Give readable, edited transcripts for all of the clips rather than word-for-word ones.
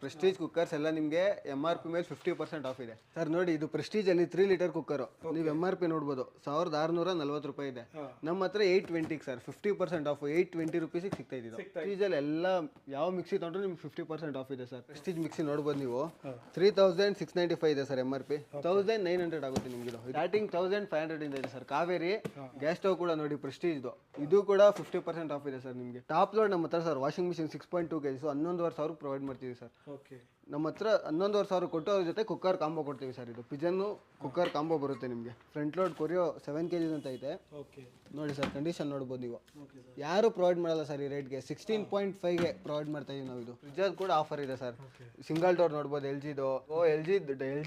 Prestige cookers ಎಲ್ಲ ನಿಮಗೆ MRP ಮೇಲೆ 50% ಆಫ್ ಇದೆ ಸರ್. ನೋಡಿ ಇದು ಪ್ರೆಸ್ಟೀಜ್ ಅಲ್ಲಿ 3 ಲೀಟರ್ ಕುಕ್ಕರ್ ನೀವು MRP ನೋಡ್ಬೋದು 1640 ರೂಪಾಯಿ ಇದೆ. ನಮ್ಮ ಹತ್ರ 820 ಸರ್ 50% ಆಫ್ 820 ರುಪೀಸಿಗೆ ಸಿಗ್ತಾ ಇದೆ. ಪ್ರೆಸ್ಟೀಜ್ ಅಲ್ಲಿ ಎಲ್ಲ ಯಾವ ಮಿಕ್ಸಿ ತಗೊಂಡ್ರು ನಿಮ್ಗೆ 50% ಆಫ್ ಇದೆ ಸರ್. ಪ್ರೆಸ್ಟೀಜ್ ಮಿಕ್ಸಿ ನೋಡ್ಬೋದು ನೀವು 3695 ಇದೆ ಸರ್ MRP. 1900 ಆಗುತ್ತೆ ನಿಮ್ಗೆ. ಸ್ಟಾರ್ಟಿಂಗ್ 1500 ಇಂದ ಇದೆ ಸರ್. ಕಾವೇರಿ ಗ್ಯಾಸ್ ಸ್ಟವ್ ಕೂಡ ನೋಡಿ ಪ್ರೆಸ್ಟೀಜ್ ಇದು ಕೂಡ 50% ಆಫ್ ಇದೆ ಸರ್ ನಿಮಗೆ. ಟಾಪ್ ಲೋಡ್ ನಮ್ಮ ಹತ್ರ sir washing machine 6.2 kg 11,500 provide ಮಾಡ್ತೀವಿ ಸರ್. ನಮ್ಮ ಹತ್ರ 11,500 ಕೊಟ್ಟು ಅವ್ರ ಜೊತೆ ಕುಕ್ಕರ್ ಕಾಂಬೋ ಕೊಡ್ತೀವಿ ಸರ್. ಇದು ಪಿಜನ್ನು ಕುಕ್ಕರ್ ಕಾಂಬೋ ಬರುತ್ತೆ ನಿಮಗೆ. ಫ್ರಂಟ್ ಲೋಡ್ ಕೊರಿಯೋ 7 kg ಅಂತ ಐತೆ ನೋಡಿ ಸರ್. ಕಂಡೀಷನ್ ನೋಡ್ಬೋದು ನೀವು. ಯಾರು ಪ್ರೊವೈಡ್ ಮಾಡಲ್ಲ ಸರ್ ಈ ರೇಟ್ಗೆ. 16.5ಗೆ ಪ್ರೊವೈಡ್ ಮಾಡ್ತಾ ಇದೀವಿ ನಾವು. ಇದು ಫ್ರಿಜ್ ಕೂಡ ಆಫರ್ ಇದೆ ಸರ್. ಸಿಂಗಲ್ ಡೋರ್ ನೋಡ್ಬೋದು ಎಲ್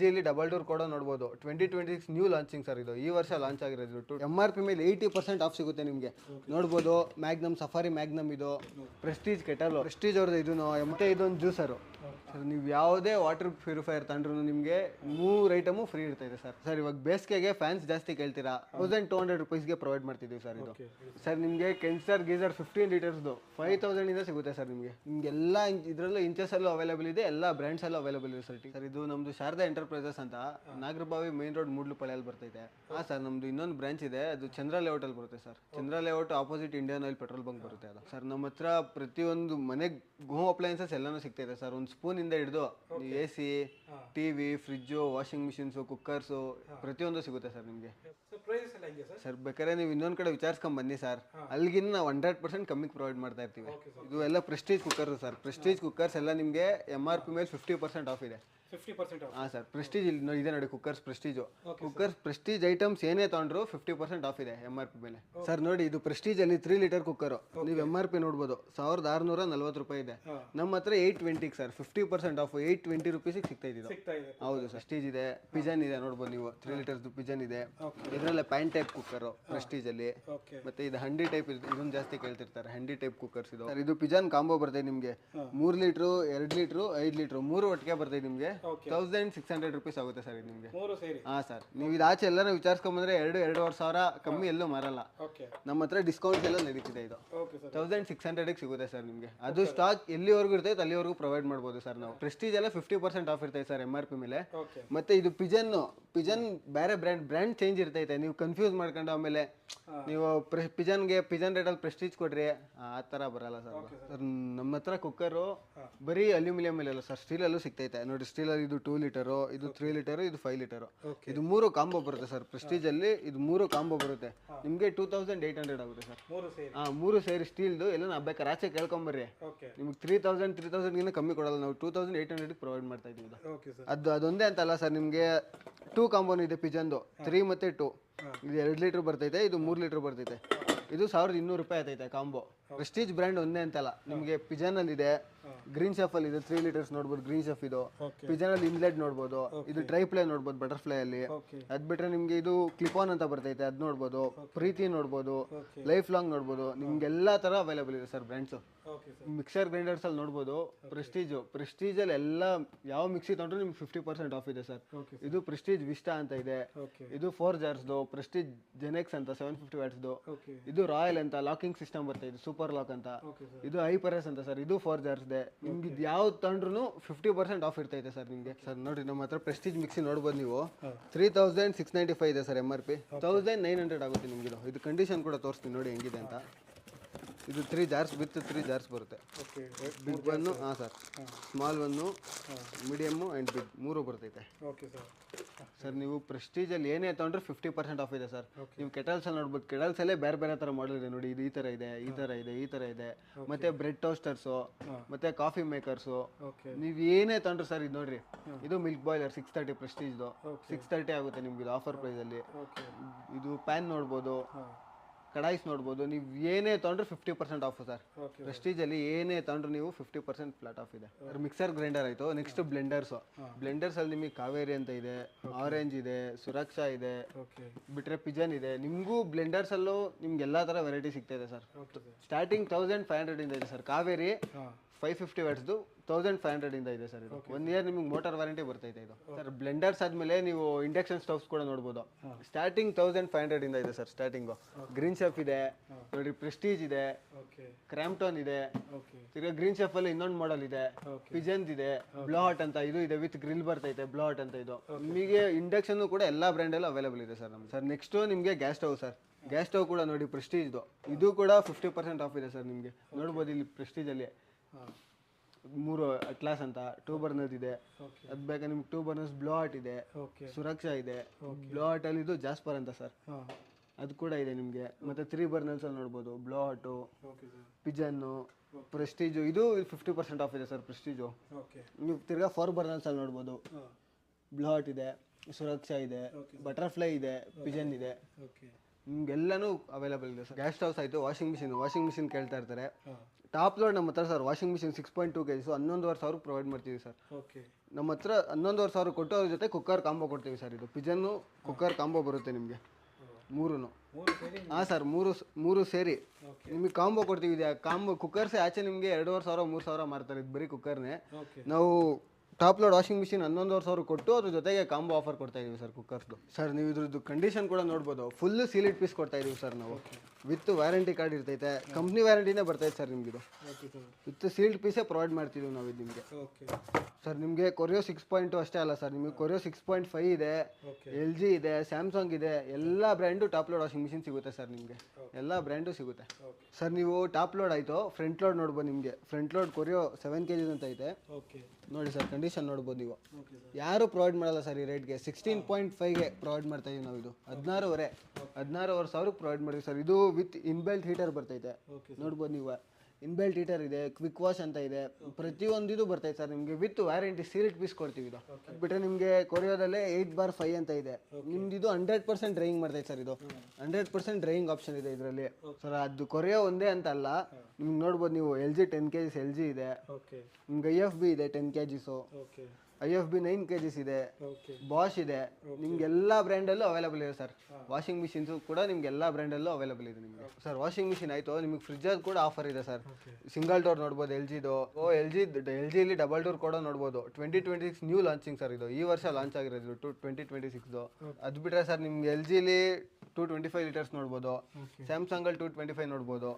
ಜಿಲಿ ಡಬಲ್ ಡೋರ್ ಕೂಡ ನೋಡ್ಬೋದು. 2026 ನ್ಯೂ ಲಾಂಚಿಂಗ್ ಸರ್. ಇದು ಈ ವರ್ಷ ಲಾಂಚ್ ಆಗಿರೋದು. MRP ಮೇಲೆ 80% ಆಫ್ ಸಿಗುತ್ತೆ ನಿಮಗೆ. ನೋಡ್ಬೋದು ಮ್ಯಾಗ್ನಮ್ ಸಫಾರಿ ಮ್ಯಾಗ್ನಮ್ ಇದು ಪ್ರೆಸ್ಟೀಜ್ ಕೆಟಲ್ ಪ್ರೆಸ್ಟೀಜ್ ಅವ್ರದ್ದು ಇದು. ಮತ್ತೆ ಇದೊಂದು ಜ್ಯೂಸರು ಸರ್. ನೀವು ಯಾವುದೇ ವಾಟರ್ ಪ್ಯೂರಿಫೈಯರ್ ತಂದ್ರೂ ನಿಮಗೆ 3 ಐಟಮು ಫ್ರೀ ಇರ್ತಾ ಇದೆ ಸರ್. ಸರ್ ಇವಾಗ ಬೇಸಿಗೆಗೆ ಫ್ಯಾನ್ಸ್ ಜಾಸ್ತಿ ಕೇಳ್ತೀರಾ, 1200 ರುಪೀಸ್ಗೆ ಪ್ರೊವೈಡ್ ಮಾಡ್ತಿದ್ದೀವಿ ಸರ್. ಇದು ಸರ್ ನಿಮಗೆ ಕೆನ್ಸ್ಟರ್ ಗೀಸರ್ 15 ಲೀಟರ್ಸ್ದು 5000 ಇಂದ ಸಿಗುತ್ತೆ ಸರ್ ನಿಮಗೆ. ನಿಮಗೆಲ್ಲ ಇದರಲ್ಲೂ ಇಂಚಸಲ್ಲೂ ಅವೈಲೇಬಲ್ ಇದೆ, ಎಲ್ಲ ಬ್ರ್ಯಾಂಡ್ಸ್ ಅಲ್ಲೂ ಅವೈಲೇಬಲ್ ಇದೆ ಸರ್. ಸರ್ ಇದು ನಮ್ಮದು ಶಾರದಾ ಎಂಟರ್ಪ್ರೈಸಸ್ ಅಂತ ನಾಗರಬಾವಿ ಮೇನ್ ರೋಡ್ ಮೂಡ್ಲುಪಾಳ್ಯಲ್ಲಿ ಬರ್ತೈತೆ. ಹಾಂ ಸರ್. ನಮ್ಮದು ಇನ್ನೊಂದು ಬ್ರಾಂಚ್ ಇದೆ, ಅದು ಚಂದ್ರ ಲೇಔಟಲ್ಲಿ ಬರುತ್ತೆ sir. Chandra layout opposite Indian Oil petrol bunk ಬರುತ್ತೆ ಅದು ಸರ್. ನಮ್ಮ ಹತ್ರ ಪ್ರತಿಯೊಂದು ಮನೆಗೆ ಹೋಮ್ ಅಪ್ಲಯನ್ಸಸ್ ಎಲ್ಲನೂ ಸಿಗ್ತಾ ಇದೆ ಸರ್. ಒಂದು ಸ್ಪೂನಿಂದ ಹಿಡಿದು AC, TV, fridge, washing machines, cookers ಪ್ರತಿಯೊಂದು ಸಿಗುತ್ತೆ ಸರ್ ನಿಮಗೆ. ಸರ್ ಬೇಕಾದ್ರೆ ನೀವು ಇನ್ನೊಂದು ಕಡೆ ವಿಚಾರಿಸ್ಕೊಂಡ್ ಬನ್ನಿ ಸರ್. ಅಲ್ಲಿಗಿನ್ನ ನಾವು 100% ಕಮ್ಮಿಗೆ ಪ್ರೊವೈಡ್ ಮಾಡ್ತಾ ಇರ್ತೀವಿ. ಇದು ಎಲ್ಲ Prestige cooker sir. Prestige cookers ಎಲ್ಲ ನಿಮಗೆ MRP ಮೇಲೆ 50% ಆಫ್ ಇದೆ. 50% ಹಾಂ ಸರ್. ಪ್ರೆಸ್ಟೀಜ್ ಇಲ್ಲಿ ಇದೆ ನೋಡಿ cookers prestige. Cookers Prestige items ಏನೇ ತಗೊಂಡ್ರು 50% ಆಫ್ ಇದೆ MRP ಮೇಲೆ ಸರ್. ನೋಡಿ ಇದು ಪ್ರೆಸ್ಟೀಜ್ ಅಲ್ಲಿ 3 ಲೀಟರ್ ಕುಕ್ಕರ್ ನೀವು MRP ನೋಡ್ಬೋದು 1640 ರೂಪಾಯಿ ಇದೆ. ನಮ್ಮ ಹತ್ರ 820 ಸರ್ 50% ಆಫ್ 820 ರುಪೀಸಿಗೆ ಸಿಗ್ತಾ ಇದೆ. ಹೌದು ಸರ್. ಪ್ರೆಸ್ಟೀಜ್ ಇದೆ, ಪಿಜನ್ ಇದೆ ನೋಡ್ಬೋದು ನೀವು. 3 ಲೀಟರ್ದು ಪಿಜನ್ ಇದೆ. ಇದರಲ್ಲೇ ಪ್ಯಾನ್ ಟೈಪ್ ಕುಕ್ಕರ್ ಪ್ರೆಸ್ಟೀಜ್ ಅಲ್ಲಿ. ಮತ್ತೆ ಇದು ಹಂಡಿ ಟೈಪ್ ಇದನ್ನ ಜಾಸ್ತಿ ಕೇಳ್ತಿರ್ತಾರೆ, ಹಂಡಿ ಟೈಪ್ ಕುಕ್ಕರ್ಸ್ ಇದು. ಇದು ಪಿಜನ್ ಕಾಂಬೋ ಬರ್ತದೆ ನಿಮಗೆ. 3 ಲೀಟ್ರು 2 ಲೀಟ್ರು 5 ಲೀಟ್ರು 3 ಒಟ್ಟಿಗೆ ಬರ್ತದೆ ನಿಮಗೆ. 1600 ರುಪೀಸ್ ಆಗುತ್ತೆ ಸರ್ ಇದು ನಿಮಗೆ. ಹಾಂ ಸರ್. ನೀವು ಇದು ಆಚೆ ಎಲ್ಲರೂ ವಿಚಾರಿಸ್ಕೊಂಬಂದ್ರೆ 2-2.5 ಸಾವಿರ ಕಮ್ಮಿ ಎಲ್ಲೂ ಮಾರಲ್ಲ. ನಮ್ಮ ಹತ್ರ ಡಿಸ್ಕೌಂಟ್ ಎಲ್ಲ ನಡೀತಿದೆ. ಇದು 1600ಗೆ ಸಿಗುತ್ತೆ ಸರ್ ನಿಮಗೆ. ಅದು ಸ್ಟಾಕ್ ಎಲ್ಲಿವರೆಗೂ ಇರ್ತೈತೆ ಅಲ್ಲಿವರೆಗೂ ಪ್ರೊವೈಡ್ ಮಾಡ್ಬೋದು ಸರ್ ನಾವು. ಪ್ರೆಸ್ಟೀಜ್ ಎಲ್ಲ 50% ಆಫ್ ಇರ್ತೈತೆ ಸರ್ MRP ಮೇಲೆ. ಮತ್ತೆ ಇದು ಪಿಜನ್ ಬೇರೆ ಬ್ರ್ಯಾಂಡ್ ಚೇಂಜ್ ಇರ್ತೈತೆ. ನೀವು ಕನ್ಫ್ಯೂಸ್ ಮಾಡ್ಕೊಂಡು ಆಮೇಲೆ ನೀವು ಪಿಜನ್ ರೇಟಲ್ಲಿ ಪ್ರೆಸ್ಟೀಜ್ ಕೊಡ್ರಿ ಆ ಥರ ಬರಲ್ಲ ಸರ್. ಸರ್ ನಮ್ಮ ಹತ್ರ ಕುಕ್ಕರು ಬರೀ ಅಲ್ಯೂಮಿನಿಯಂ ಮೇಲೆ ಅಲ್ಲ ಸರ್, ಸ್ಟೀಲಲ್ಲೂ ಸಿಗ್ತೈತೆ ನೋಡಿ. ಸ್ಟೀಲಲ್ಲಿ ಇದು 2 ಲೀಟರು, ಇದು 3 ಲೀಟರು, ಇದು 5 ಲೀಟರು. ಇದು 3 ಕಾಂಬೋ ಬರುತ್ತೆ ಸರ್. ಪ್ರೆಸ್ಟೀಜ್ ಅಲ್ಲಿ ಇದು 3 ಕಾಂಬೋ ಬರುತ್ತೆ ನಿಮಗೆ. 2800 ಆಗುತ್ತೆ ಸರ್. ಹಾಂ 3 ಸೇರಿ ಸ್ಟೀಲ್ದು. ಎಲ್ಲ ಬೇಕಾದ್ರೆ ಆಚೆ ಕೇಳ್ಕೊಂಬರ್ರಿ, ನಿಮ್ಗೆ 3000 ಕಮ್ಮಿ ಕೊಡಲ್ಲ ನಾವು. 2800 ಪ್ರೊವೈಡ್ ಮಾಡ್ತಾ ಇದ್ದೀವಿ. ಅದೊಂದೇ ಅಂತಲ್ಲ ಸರ್. ನಿಮಗೆ 2 ಕಾಂಬೋನು ಇದೆ ಪಿಜನ್ದು. 3 ಮತ್ತು 2 ಇದು 2 ಲೀಟ್ರ್ ಬರ್ತೈತೆ, ಇದು 3 ಲೀಟ್ರ್ ಬರ್ತೈತೆ. ಇದು 1200 ರೂಪಾಯಿ ಆಯ್ತೈತೆ ಕಾಂಬೋ. ಪ್ರೆಸ್ಟೀಜ್ ಬ್ರ್ಯಾಂಡ್ ಒಂದೇ ಅಂತಲ್ಲ ನಿಮಗೆ. ಪಿಜನಲ್ಲಿ ಇದೆ, ಗ್ರೀನ್ ಶೆಫ್ ಅಲ್ಲಿ ಇದೆ 3 ಲೀಟರ್ಸ್ ನೋಡ್ಬೋದು. ಗ್ರೀನ್ ಶೆಫ್ ಇದು ಪಿಜನ್ ಅಲ್ಲಿ ಇನ್ಲೆಟ್ ನೋಡ್ಬೋದು. ಇದು ಡ್ರೈ ಫ್ಲೈ ನೋಡ್ಬೋದು ಬಟರ್ಫ್ಲೈ ಅಲ್ಲಿ. ಅದ್ ಬಿಟ್ರೆ ನಿಮ್ಗೆ ಇದು ಕ್ಲಿಪಾನ್ ಅಂತ ಬರ್ತೈತೆ, ಅದ್ ನೋಡ್ಬೋದು. ಪ್ರೀತಿ ನೋಡ್ಬೋದು, ಲೈಫ್ ಲಾಂಗ್ ನೋಡ್ಬೋದು. ನಿಮ್ಗೆ ಎಲ್ಲಾ ತರ ಅವೈಲೇಬಲ್ ಇದೆ ಸರ್ ಬ್ರ್ಯಾಂಡ್ಸ್. ಮಿಕ್ಸರ್ ಗ್ರೈಂಡರ್ಸ್ ಅಲ್ಲಿ ನೋಡ್ಬೋದು ಪ್ರೆಸ್ಟೀಜ್ ಅಲ್ಲಿ ಎಲ್ಲ ಯಾವ ಮಿಕ್ಸಿ ತಗೊಂಡ್ರು ನಿಮ್ಗೆ 50% ಆಫ್ ಇದೆ ಸರ್. ಇದು ಪ್ರೆಸ್ಟೀಜ್ ವಿಸ್ಟಾ ಅಂತ ಇದೆ. ಇದು 4 ಜಾರ್ಸ್ದು ಪ್ರೆಸ್ಟೀಜ್ ಜೆನೆಕ್ಸ್ ಅಂತ 750 ವ್ಯಾಟ್ಸ್ದು. ಇದು ರಾಯಲ್ ಅಂತ ಲಾಕಿಂಗ್ ಸಿಸ್ಟಮ್ ಬರ್ತದೆ, ಇದು ಸೂಪರ್ ಲಾಕ್ ಅಂತ. ಇದು ಐಪರಸ್ ಅಂತ ಸರ್, ಇದು 4 ಜಾರ್ಸ್ದೆ. ನಿಮ್ಗೆ ಯಾವ್ದು ತಗೊಂಡ್ರು 50% ಆಫ್ ಇರ್ತೈತೆ ಸರ್ ನಿಮಗೆ. ಸರ್ ನೋಡಿ ನಮ್ಮ ಹತ್ರ ಪ್ರೆಸ್ಟೀಜ್ ಮಿಕ್ಸಿ ನೋಡ್ಬೋದು ನೀವು. 3695 ಇದೆ ಸರ್ MRP. 1900 ಆಗುತ್ತೆ ನಿಮ್ಗೆ. ಇದು ಕಂಡೀಷನ್ ಕೂಡ ತೋರಿಸ್ತೀನಿ ನೋಡಿ ಹೆಂಗಿದೆ ಅಂತ. ಇದು 3 ಜಾರ್ಸ್ ವಿತ್ 3 ಜಾರ್ಸ್ ಬರುತ್ತೆ. ಬಿಗ್ ಒನ್ನು, ಹಾಂ sir, small one, medium and big 3 ಬರ್ತೈತೆ. ಸರ್ ನೀವು ಪ್ರೆಸ್ಟೀಜಲ್ಲಿ ಏನೇ ತೊಗೊಂಡ್ರೆ 50% ಆಫ್ ಇದೆ ಸರ್. ನೀವು ಕೆಟಲ್ಸಲ್ಲಿ ನೋಡ್ಬೋದು. ಕೆಟಲ್ಸಲ್ಲೇ ಬೇರೆ ಬೇರೆ ಥರ ಮಾಡಲ್ ಇದೆ ನೋಡಿ. ಇದು ಈ ಥರ ಇದೆ, ಈ ಥರ ಇದೆ, ಈ ಥರ ಇದೆ. ಮತ್ತೆ ಬ್ರೆಡ್ ಟೋಸ್ಟರ್ಸು, ಮತ್ತೆ ಕಾಫಿ ಮೇಕರ್ಸು. ನೀವು ಏನೇ ತೊಗೊಂಡ್ರು ಸರ್ ಇದು ನೋಡ್ರಿ. ಇದು ಮಿಲ್ಕ್ ಬಾಯ್ಲರ್ 630 ಪ್ರೆಸ್ಟೀಜ್ದು 630 ಆಗುತ್ತೆ ನಿಮ್ಗೆ ಇದು ಆಫರ್ ಪ್ರೈಸಲ್ಲಿ. ಇದು ಪ್ಯಾನ್ ನೋಡ್ಬೋದು, ಕಡಾಯಿಸ್ ನೋಡ್ಬೋದು. ನೀವು ಏನೇ ತೊಗೊಂಡ್ರೆ 50% ಆಫ್ ಸರ್. ಪ್ರೆಸ್ಟೀಜಲ್ಲಿ ಏನೇ ತೊಗೊಂಡ್ರು ನೀವು 50% ಫ್ಲಾಟ್ ಆಫ್ ಇದೆ. ಮಿಕ್ಸರ್ ಗ್ರೈಂಡರ್ ಆಯಿತು. ನೆಕ್ಸ್ಟ್ ಬ್ಲೆಂಡರ್ಸಲ್ಲಿ ನಿಮಗೆ ಕಾವೇರಿ ಅಂತ ಇದೆ, ಆರೆಂಜ್ ಇದೆ, ಸುರಕ್ಷಾ ಇದೆ, ಬಿಟ್ರೆ ಪಿಜನ್ ಇದೆ. ನಿಮಗೂ ಬ್ಲೆಂಡರ್ಸಲ್ಲೂ ನಿಮ್ಗೆ ಎಲ್ಲ ಥರ ವೆರೈಟಿ ಸಿಗ್ತಾ ಇದೆ ಸರ್. ಸ್ಟಾರ್ಟಿಂಗ್ 1500 ಇಂದ ಇದೆ ಸರ್. ಕಾವೇರಿ 550 ವ್ಯಾಟ್ಸ್ದು 1500 ಇಂದ ಇದೆ ಸರ್. ಇದು 1 ಇಯರ್ ನಿಮಗೆ ಮೋಟಾರ್ ವಾರಂಟಿ ಬರ್ತೈತೆ ಇದು ಸರ್. ಬ್ಲೆಂಡರ್ಸ್ ಆದ್ಮೇಲೆ ನೀವು ಇಂಡಕ್ಷನ್ ಸ್ಟವ್ಸ್ ಕೂಡ ನೋಡ್ಬೋದು. ಸ್ಟಾರ್ಟಿಂಗ್ 1500 ಇಂದ ಇದೆ ಸರ್ ಸ್ಟಾರ್ಟಿಂಗು. ಗ್ರೀನ್ ಶೆಫ್ ಇದೆ ನೋಡಿ, ಪ್ರೆಸ್ಟೀಜ್ ಇದೆ, ಕ್ರಾಂಪ್ಟನ್ ಇದೆ, ತಿರ್ಗಾ ಗ್ರೀನ್ ಶೆಫ್ ಅಲ್ಲಿ ಇನ್ನೊಂದು ಮಾಡೆಲ್ ಇದೆ, ಪಿಜನ್ ಇದೆ, ಬ್ಲೋ ಹಾಟ್ ಅಂತ ಇದು ಇದೆ, ವಿತ್ ಗ್ರಿಲ್ ಬರ್ತೈತೆ ಬ್ಲೋ ಹಾಟ್ ಅಂತ. ಇದು ನಿಮಗೆ ಇಂಡಕ್ಷನ್ ಕೂಡ ಎಲ್ಲಾ ಬ್ರ್ಯಾಂಡ್ ಅಲ್ಲೂ ಅವೈಲೇಬಲ್ ಇದೆ ಸರ್ ನಮ್ಗೆ. ಸರ್ ನೆಕ್ಸ್ಟ್ ನಿಮಗೆ gas stove sir. Gas stove ಕೂಡ ನೋಡಿ ಪ್ರೆಸ್ಟೀಜ್ ಇದು ಕೂಡ 50% ಆಫ್ ಇದೆ ಸರ್. ನಿಮಗೆ ನೋಡ್ಬೋದು ಇಲ್ಲಿ ಪ್ರೆಸ್ಟೀಜ್ ಅಲ್ಲಿ 3 ಅಟ್ಲಾಸ್ ಅಂತ 2 ಬರ್ನರ್ಸ್ ಇದೆ. ಅದ್ ಬೇಕಾ ನಿಮ್ಗೆ 2 ಬರ್ನರ್ಸ್ ಬ್ಲೋ ಹಾಟ್ ಇದೆ, ಸುರಕ್ಷಾ ಇದೆ. ಬ್ಲೋ ಹಾಟ್ ಅಲ್ಲಿ ಇದು ಜಾಸ್ಪರ್ ಅಂತ ಸರ್, ಅದು ಕೂಡ ಇದೆ ನಿಮಗೆ. ಮತ್ತೆ 3 ಬರ್ನರ್ಸ್ ಅಲ್ಲಿ ನೋಡ್ಬೋದು ಬ್ಲೋ ಹಾಟು, ಪಿಜನ್ನು, ಪ್ರೆಸ್ಟೀಜು ಇದು 50% ಆಫ್ ಇದೆ ಸರ್ ಪ್ರೆಸ್ಟೀಜು. ನೀವು ತಿರ್ಗಾ 4 ಬರ್ನರ್ಸ್ ಅಲ್ಲಿ ನೋಡ್ಬೋದು ಬ್ಲೋ ಹಾಟ್ ಇದೆ, ಸುರಕ್ಷಾ ಇದೆ, ಬಟರ್ಫ್ಲೈ ಇದೆ, ಪಿಜನ್ ಇದೆ, ನಿಮ್ಗೆಲ್ಲನೂ ಅವೈಲೇಬಲ್ ಇದೆ ಸರ್. ಗ್ಯಾಸ್ ಸ್ಟವ್ಸ್ ಆಯಿತು. ವಾಷಿಂಗ್ ಮಿಷಿನ್ ಕೇಳ್ತಾ ಇರ್ತಾರೆ. ಟಾಪ್ ಲೋಡ್ ನಮ್ಮ ಹತ್ರ sir washing machine 6.2 kg 11,500 provide ಮಾಡ್ತೀವಿ ಸರ್. ನಮ್ಮ ಹತ್ರ 11,500 ಕೊಟ್ಟು ಅದ್ರ ಜೊತೆ ಕುಕ್ಕರ್ ಕಾಂಬೋ ಕೊಡ್ತೀವಿ ಸರ್. ಇದು ಪಿಜನ್ನು ಕುಕ್ಕರ್ ಕಾಂಬೋ ಬರುತ್ತೆ ನಿಮಗೆ 3. ಹಾಂ ಸರ್, ಮೂರು ಸೇರಿ ನಿಮಗೆ ಕಾಂಬೋ ಕೊಡ್ತೀವಿ. ಇದೆ ಕಾಂಬೋ ಕುಕ್ಕರ್ಸೇ ಆಚೆ ನಿಮಗೆ 2,500 3,000 ಮಾರ್ತಾರೆ. ಇದು ಬರೀ ಕುಕ್ಕರ್ನೇ. ನಾವು ಟಾಪ್ ಲೋಡ್ ವಾಷಿಂಗ್ ಮಿಷಿನ್ 11,500 ಕೊಟ್ಟು ಅದ್ರ ಜೊತೆಗೆ ಕಾಂಬೋ ಆಫರ್ ಕೊಡ್ತಾ ಇದೀವಿ ಸರ್ ಕುಕ್ಕರ್ಸ್ದು. ಸರ್ ನೀವು ಇದ್ರದ್ದು ಕಂಡೀಷನ್ ಕೂಡ ನೋಡ್ಬೋದು. ಫುಲ್ ಸೀಲಿಡ್ ಪೀಸ್ ಕೊಡ್ತಾ ಇದೀವಿ ಸರ್ ನಾವು. ವಿತ್ ವ್ಯಾರಂಟಿ ಕಾರ್ಡ್ ಇರ್ತೈತೆ, ಕಂಪ್ನಿ ವ್ಯಾರಂಟಿನೇ ಬರ್ತೈತೆ ಸರ್ ನಿಮ್ಗೆ. ಇದು ವಿತ್ ಸೀಲ್ಡ್ ಪೀಸೇ ಪ್ರೊವೈಡ್ ಮಾಡ್ತಿದ್ದೀವಿ ನಾವು ಇದು ನಿಮಗೆ. ಸರ್ ನಿಮಗೆ ಕೊರಿಯೋ 6.2 ಅಷ್ಟೇ ಅಲ್ಲ ಸರ್, ನಿಮಗೆ ಕೊರಿಯೋ 6.5 ಇದೆ, LG ಇದೆ, ಸ್ಯಾಮ್ಸಂಗ್ ಇದೆ. ಎಲ್ಲ brand top load washing machine ಸಿಗುತ್ತೆ ಸರ್ ನಿಮಗೆ. ಎಲ್ಲ ಬ್ರ್ಯಾಂಡು ಸಿಗುತ್ತೆ ಸರ್. ನೀವು ಟಾಪ್ ಲೋಡ್ ಆಯಿತು, ಫ್ರಂಟ್ ಲೋಡ್ ನೋಡ್ಬೋದು. ನಿಮಗೆ ಫ್ರಂಟ್ ಲೋಡ್ ಕೊರಿಯೋ 7 kg ಅಂತ ಐತೆ ನೋಡಿ ಸರ್. ಕಂಡೀಷನ್ ನೋಡ್ಬೋದು ನೀವು. ಯಾರು ಪ್ರೊವೈಡ್ ಮಾಡಲ್ಲ ಸರ್ ಈ ರೇಟ್ಗೆ. 16.5ಗೆ ಪ್ರೊವೈಡ್ ಮಾಡ್ತಾ ಇದೀವಿ ನಾವು. ಇದು 16,500 ಪ್ರೊವೈಡ್ ಮಾಡಿದ್ವಿ ಸರ್. ಇದು ವಿತ್ ಇನ್ಬಿಲ್ಟ್ ಹೀಟರ್ ಬರ್ತೈತೆ ನೋಡ್ಬೋದು ನೀವು. ಇನ್ಬಿಲ್ಟ್ ಹೀಟರ್ ಇದೆ, ಕ್ವಿಕ್ ವಾಶ್ ಅಂತ ಇದೆ, ಪ್ರತಿಯೊಂದು ಇದು ಬರ್ತೈತೆ ಸರ್ ನಿಮಗೆ. ವಿತ್ ವ್ಯಾರಂಟಿ ಸೀಲ್ಡ್ ಪೀಸ್ ಕೊಡ್ತೀವಿ. ಇದು ಬಿಟ್ಟರೆ ನಿಮಗೆ ಕೊರಿಯೋದಲ್ಲೇ 8/5 ಅಂತ ಇದೆ. ನಿಮ್ದು ಇದು 100% ಡ್ರೈಯಿಂಗ್ ಮಾಡ್ತೈತೆ ಸರ್. ಇದು 100% ಡ್ರೈಯಿಂಗ್ ಆಪ್ಷನ್ ಇದೆ ಇದರಲ್ಲಿ ಸರ್. ಅದು ಕೊರಿಯೋ ಒಂದೇ ಅಂತ ಅಲ್ಲ, ನಿಮ್ಗೆ ನೋಡ್ಬೋದು ನೀವು. LG 10 kg LG ಇದೆ, ನಿಮ್ಗೆ IFB ಇದೆ 10 kg, IFB 9 kg ಇದೆ, ಬಾಷ್ ಇದೆ. ನಿಮ್ಗೆ ಎಲ್ಲ ಬ್ರ್ಯಾಂಡಲ್ಲೂ ಅವೈಲೇಬಲ್ ಇದೆ ಸರ್. ವಾಷಿಂಗ್ ಮಿಷಿನ್ಸು ಕೂಡ ನಿಮ್ಗೆ ಎಲ್ಲ ಬ್ರ್ಯಾಂಡಲ್ಲೂ ಅವೈಲೇಬಲ್ ಇದೆ ನಿಮಗೆ ಸರ್. ವಾಷಿಂಗ್ ಮಿಷಿನ್ ಆಯಿತು, ನಿಮಗೆ ಫ್ರಿಜ್ಜಲ್ಲಿ ಕೂಡ ಆಫರ್ ಇದೆ ಸರ್. ಸಿಂಗಲ್ ಡೋರ್ ನೋಡ್ಬೋದು LGದು. LGಲಿ ಡಬಲ್ ಡೋರ್ ಕೂಡ ನೋಡ್ಬೋದು. 2026 ನ್ಯೂ ಲಾಂಚಿಂಗ್ ಸರ್. ಇದು ಈ ವರ್ಷ ಲಾಂಚ್ ಆಗಿರೋದು 2026. ಅದು ಬಿಟ್ಟರೆ ಸರ್ ನಿಮ್ಗೆ LGಲಿ 225 ಲೀಟರ್ಸ್ ನೋಡ್ಬೋದು, ಸ್ಯಾಮ್ಸಂಗಲ್ಲಿ 225 ನೋಡ್ಬೋದು,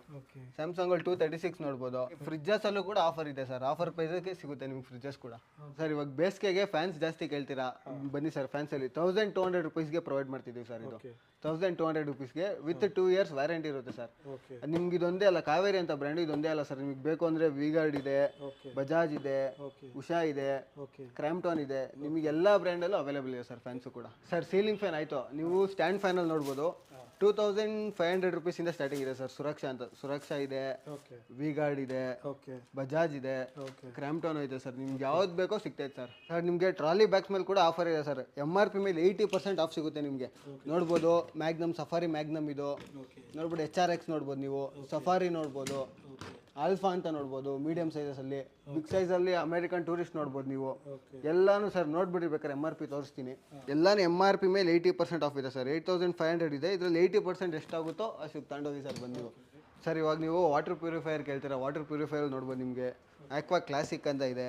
ಸ್ಯಾಮ್ಸಂಗಲ್ಲಿ 236 ನೋಡ್ಬೋದು. ಫ್ರಿಜ್ಜಸ್ ಅಲ್ಲೂ ಕೂಡ ಆಫರ್ ಇದೆ ಸರ್. ಆಫರ್ ಪ್ರೈಸ್ಗೆ ಸಿಗುತ್ತೆ ನಿಮ್ಗೆ ಫ್ರಿಜ್ಜಸ್ ಕೂಡ ಸರ್. ಇವಾಗ ಬೇಸಿಗೆಗೆ ಫ್ಯಾನ್ಸ್ ಜಾಸ್ತಿ ಕೇಳ್ತೀರಾ, ಬನ್ನಿ ಸರ್. ಫ್ಯಾನ್ಸಲ್ಲಿ 1,200 rupeesಗೆ ಪ್ರೊವೈಡ್ ಮಾಡ್ತಿದ್ದೀವಿ ಸರ್. ಇದು 1,200 rupeesಗೆ ವಿತ್ 2 years ವ್ಯಾರಂಟಿ ಇರುತ್ತೆ ಸರ್. ನಿಮ್ಗೆ ಇದೊಂದೇ ಅಲ್ಲ, ಕಾವೇರಿ ಅಂತ ಬ್ರ್ಯಾಂಡ್ ಇದೊಂದೇ ಅಲ್ಲ ಸರ್. ನಿಮ್ಗೆ ಬೇಕು ಅಂದರೆ ವಿ-ಗಾರ್ಡ್ ಇದೆ, ಬಜಾಜ್ ಇದೆ, ಉಷಾ ಇದೆ, ಕ್ರಾಂಪ್ಟನ್ ಇದೆ. ನಿಮಗೆ ಎಲ್ಲ ಬ್ರ್ಯಾಂಡಲ್ಲೂ ಅವೈಲೇಬಲ್ ಇದೆ ಸರ್ ಫ್ಯಾನ್ಸು ಕೂಡ ಸರ್. ಸೀಲಿಂಗ್ ಫ್ಯಾನ್ ಆಯಿತು, ನೀವು ಸ್ಟ್ಯಾಂಡ್ ಫ್ಯಾನಲ್ಲಿ ನೋಡ್ಬೋದು. 2,500 rupees ಇಂದ ಸ್ಟಾರ್ಟಿಂಗ್ ಇದೆ ಸರ್. ಸುರಕ್ಷಾ ಇದೆ, ವಿ-ಗಾರ್ಡ್ ಇದೆ, ಬಜಾಜ್ ಇದೆ, ಕ್ರಾಂಪ್ಟನ್ ಇದೆ ಸರ್. ನಿಮ್ಗೆ ಯಾವ್ದು ಬೇಕೋ ಸಿಗ್ತೈತೆ ಸರ್. ಸರ್ ನಿಮಗೆ ಟ್ರಾಲಿ ಬ್ಯಾಗ್ಸ್ ಮೇಲೆ ಕೂಡ ಆಫರ್ ಇದೆ ಸರ್. MRP ಮೇಲೆ 80% ಆಫ್ ಸಿಗುತ್ತೆ ನಿಮಗೆ. ನೋಡ್ಬೋದು ಮ್ಯಾಗ್ನಮ್, ಸಫಾರಿ ಮ್ಯಾಗ್ನಮ್ ಇದು ನೋಡ್ಬೋದು. HRX ನೋಡ್ಬೋದು ನೀವು, ಸಫಾರಿ ನೋಡ್ಬೋದು, ಆಲ್ಫಾ ಅಂತ ನೋಡ್ಬೋದು ಮೀಡಿಯಂ ಸೈಜಸಲ್ಲಿ. ಬಿಗ್ ಸೈಜಲ್ಲಿ ಅಮೆರಿಕನ್ ಟೂರಿಸ್ಟ್ ನೋಡ್ಬೋದು ನೀವು. ಎಲ್ಲಾನು ಸರ್ ನೋಡ್ಬಿಡಿ, ಬೇಕಾದ್ರೆ MRP ತೋರಿಸ್ತೀನಿ. ಎಲ್ಲಾನು MRP ಮೇಲೆ 80% ಆಫ್ ಇದೆ ಸರ್. 8,500 ಇದೆ. ಇದರಲ್ಲಿ 80% ಎಷ್ಟಾಗುತ್ತೋ ಅಷ್ಟು ತಗೊಂಡೋಗಿ ಸರ್ ಬಂದು ನೀವು. ಸರ್ ಇವಾಗ ನೀವು ವಾಟರ್ ಪ್ಯೂರಿಫೈಯರ್ ಕೇಳ್ತೀರಾ. ವಾಟರ್ ಪ್ಯೂರಿಫೈಯರ್ ನೋಡ್ಬೋದು ನಿಮಗೆ. ಆಕ್ವಾ ಕ್ಲಾಸಿಕ್ ಅಂತ ಇದೆ,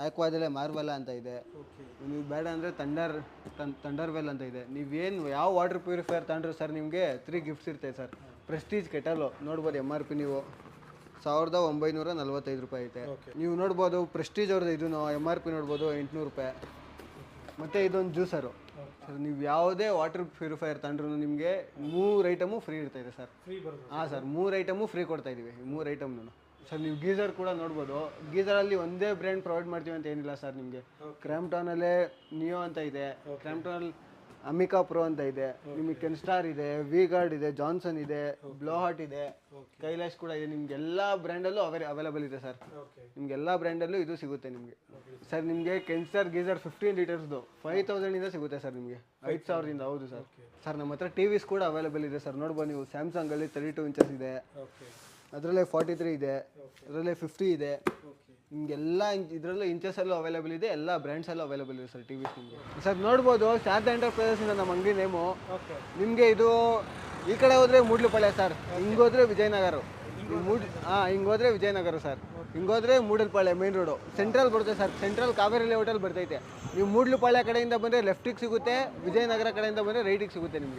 ಆಕ್ವಾದಲ್ಲೇ ಮಾರ್ವೆಲಾ ಅಂತ ಇದೆ. ನೀವು ಬೇಡ ಅಂದರೆ ಥಂಡರ್ವೆಲ್ ಅಂತ ಇದೆ. ನೀವೇನು ಯಾವ ವಾಟರ್ ಪ್ಯೂರಿಫೈಯರ್ ತಗೊಂಡ್ರು ಸರ್ ನಿಮಗೆ 3 ಗಿಫ್ಟ್ಸ್ ಇರ್ತೈತೆ ಸರ್. ಪ್ರೆಸ್ಟೀಜ್ ಕೆಟಲು ನೋಡ್ಬೋದು. MRP ನೀವು 1,945 ರೂಪಾಯಿ ಐತೆ. ನೀವು ನೋಡ್ಬೋದು ಪ್ರೆಸ್ಟೀಜ್ ಅವ್ರದ್ದು. ಇದನ್ನು MRP ನೋಡ್ಬೋದು 800 ರೂಪಾಯಿ. ಮತ್ತು ಇದೊಂದು ಜ್ಯೂಸರು ಸರ್. ನೀವು ಯಾವುದೇ ವಾಟರ್ ಪ್ಯೂರಿಫೈಯರ್ ತಗೊಂಡ್ರು ನಿಮಗೆ 3 ಐಟಮು ಫ್ರೀ ಇರ್ತೈತೆ ಸರ್. ಹಾಂ ಸರ್, 3 ಐಟಮು ಫ್ರೀ ಕೊಡ್ತಾ ಇದ್ದೀವಿ. 3 ಐಟಮ್ನು ಸರ್. ನೀವು ಗೀಸರ್ ಕೂಡ ನೋಡ್ಬೋದು. ಗೀಸರಲ್ಲಿ ಒಂದೇ ಬ್ರ್ಯಾಂಡ್ ಪ್ರೊವೈಡ್ ಮಾಡ್ತೀವಿ ಅಂತ ಏನಿಲ್ಲ ಸರ್. ನಿಮಗೆ ಕ್ರಾಂಪ್ಟನಲ್ಲೇ ನಿಯೋ ಅಂತ ಇದೆ, ಕ್ರಾಂಪ್ಟನಲ್ಲಿ ಅಮಿಕಾ ಪ್ರೋ ಅಂತ ಇದೆ, ನಿಮಗೆ ಕೆನ್ಸ್ಟಾರ್ ಇದೆ, ವಿ-ಗಾರ್ಡ್ ಇದೆ, ಜಾನ್ಸನ್ ಇದೆ, ಬ್ಲೋ ಹಾಟ್ ಇದೆ, ಕೈಲಾಶ್ ಕೂಡ ಇದೆ. ನಿಮ್ಗೆ ಎಲ್ಲ ಬ್ರ್ಯಾಂಡಲ್ಲೂ ಅವೈಲೇಬಲ್ ಇದೆ ಸರ್. ನಿಮ್ಗೆ ಎಲ್ಲ ಬ್ರ್ಯಾಂಡಲ್ಲೂ ಇದು ಸಿಗುತ್ತೆ ನಿಮಗೆ ಸರ್. ನಿಮಗೆ ಕೆನ್ಸ್ಟಾರ್ ಗೀಸರ್ 15 ಲೀಟರ್ಸ್ದು 5,000 ಇಂದ ಸಿಗುತ್ತೆ ಸರ್. ನಿಮಗೆ 5,000 ಹೌದು ಸರ್. ಸರ್ ನಮ್ಮ ಹತ್ರ TVs ಕೂಡ ಅವೈಲೇಬಲ್ ಇದೆ ಸರ್. ನೋಡ್ಬೋದು ನೀವು. ಸ್ಯಾಮ್ಸಂಗಲ್ಲಿ 32 ಇಂಚಸ್ ಇದೆ, ಅದರಲ್ಲೇ 43 ಇದೆ, ಅದರಲ್ಲೇ 50 ಇದೆ. ನಿಮಗೆಲ್ಲ ಇದರಲ್ಲೂ ಇಂಚಸಲ್ಲೂ ಅವೈಲೇಬಲ್ ಇದೆ. ಎಲ್ಲ ಬ್ರ್ಯಾಂಡ್ಸಲ್ಲೂ ಅವೈಲೇಬಲ್ ಇದೆ ಸರ್ TVs ನಿಮಗೆ ಸರ್. ನೋಡ್ಬೋದು ಶಾರದಾ ಎಂಟರ್ಪ್ರೈಸಸ್ ಇಂದ ನಮ್ಮ ಅಂಗಡಿ ನೇಮು. ನಿಮಗೆ ಇದು ಈ ಕಡೆ ಹೋದರೆ ಮೂಡ್ಲುಪಾಳ್ಯ ಸರ್, ಹಿಂಗೋದ್ರೆ ವಿಜಯನಗರ. ಹಿಂಗೆ ಹೋದ್ರೆ ವಿಜಯನಗರ ಸರ್, ಹಿಂಗೋದ್ರೆ ಮೂಡಲಪಾಳ್ಯ ಮೇನ್ ರೋಡು ಸೆಂಟ್ರಲ್ ಬರುತ್ತೆ ಸರ್. ಸೆಂಟ್ರಲ್ ಕಾವೇರಿ ಲೇಔಟಲ್ಲಿ ಬರ್ತೈತೆ. ನೀವು ಮೂಡ್ಲಪಾಳ್ಯ ಕಡೆಯಿಂದ ಬಂದರೆ ಲೆಫ್ಟಿಗೆ ಸಿಗುತ್ತೆ, ವಿಜಯನಗರ ಕಡೆಯಿಂದ ಬಂದರೆ ರೈಟಿಗೆ ಸಿಗುತ್ತೆ ನಿಮಗೆ.